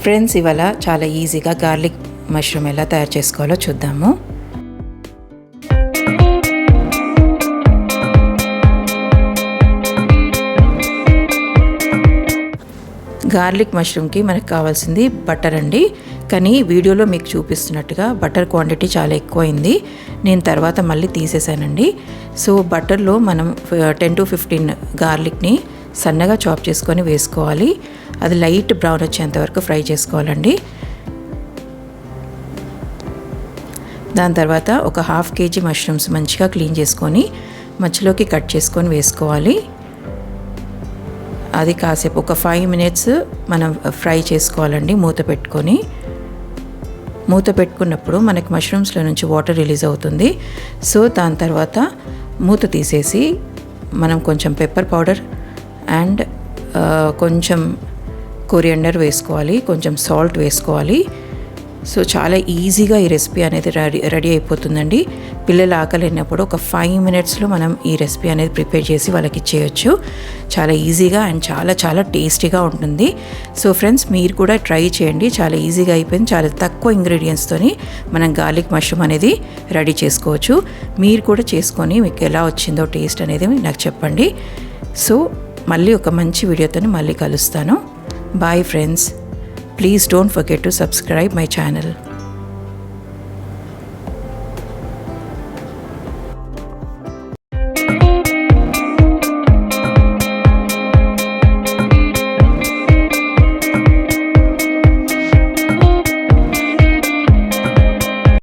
Friends, ఇవాళ చాలా ఈజీగా గార్లిక్ మష్రూమ్ ఎలా తయారు చేసుకోవాలో చూద్దాము. గార్లిక్ మష్రూమ్కి మనకు కావాల్సింది బటర్ అండి. కానీ వీడియోలో మీకు చూపిస్తున్నట్టుగా బటర్ క్వాంటిటీ చాలా ఎక్కువైంది. నేను తర్వాత మళ్ళీ తీసేసానండి. సో బటర్లో మనం 10 to 15 గార్లిక్ని సన్నగా చాప్ చేసుకొని వేసుకోవాలి. అది లైట్ బ్రౌన్ వచ్చేంత వరకు ఫ్రై చేసుకోవాలండి. దాని తర్వాత ఒక 1/2 kg మష్రూమ్స్ మంచిగా క్లీన్ చేసుకొని మధ్యలోకి కట్ చేసుకొని వేసుకోవాలి. అది కాసేపు ఒక 5 minutes మనం ఫ్రై చేసుకోవాలండి మూత పెట్టుకొని. మూత పెట్టుకున్నప్పుడు మనకి మష్రూమ్స్లో నుంచి వాటర్ రిలీజ్ అవుతుంది. సో దాని తర్వాత మూత తీసేసి మనం కొంచెం పెప్పర్ పౌడర్ అండ్ కొంచెం కొరియండర్ వేసుకోవాలి, కొంచెం సాల్ట్ వేసుకోవాలి. సో చాలా ఈజీగా ఈ రెసిపీ అనేది రెడీ అయిపోతుందండి. పిల్లలు ఆకలినప్పుడు ఒక 5 minutesలో మనం ఈ రెసిపీ అనేది ప్రిపేర్ చేసి వాళ్ళకి ఇచ్చేయచ్చు. చాలా ఈజీగా అండ్ చాలా చాలా టేస్టీగా ఉంటుంది. సో ఫ్రెండ్స్, మీరు కూడా ట్రై చేయండి. చాలా ఈజీగా అయిపోయింది. చాలా తక్కువ ఇంగ్రీడియంట్స్తోని మనం గార్లిక్ మష్రూమ్ అనేది రెడీ చేసుకోవచ్చు. మీరు కూడా చేసుకొని మీకు ఎలా వచ్చిందో టేస్ట్ అనేది నాకు చెప్పండి. సో మళ్ళీ ఒక మంచి వీడియోతో మళ్ళీ కలుస్తాను. Bye friends. Please don't forget to subscribe my channel.